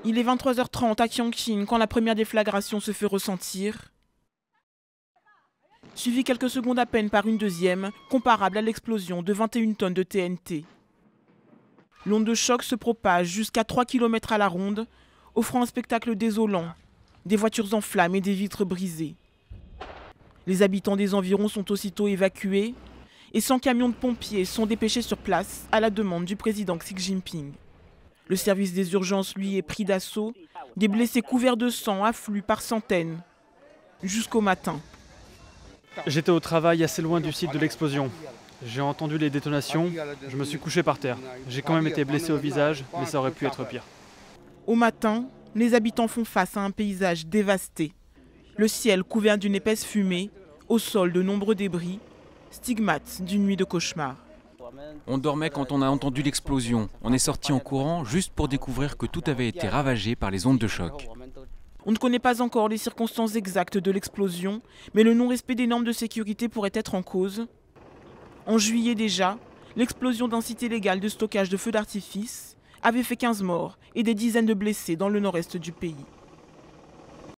Il est 23h30 à Tianjin quand la première déflagration se fait ressentir, suivie quelques secondes à peine par une deuxième, comparable à l'explosion de 21 tonnes de TNT. L'onde de choc se propage jusqu'à 3 km à la ronde, offrant un spectacle désolant, des voitures en flammes et des vitres brisées. Les habitants des environs sont aussitôt évacués et 100 camions de pompiers sont dépêchés sur place à la demande du président Xi Jinping. Le service des urgences, lui, est pris d'assaut. Des blessés couverts de sang affluent par centaines jusqu'au matin. J'étais au travail assez loin du site de l'explosion. J'ai entendu les détonations, je me suis couché par terre. J'ai quand même été blessé au visage, mais ça aurait pu être pire. Au matin, les habitants font face à un paysage dévasté. Le ciel couvert d'une épaisse fumée, au sol de nombreux débris, stigmates d'une nuit de cauchemar. On dormait quand on a entendu l'explosion. On est sorti en courant juste pour découvrir que tout avait été ravagé par les ondes de choc. On ne connaît pas encore les circonstances exactes de l'explosion, mais le non-respect des normes de sécurité pourrait être en cause. En juillet déjà, l'explosion d'un site illégal de stockage de feux d'artifice avait fait 15 morts et des dizaines de blessés dans le nord-est du pays.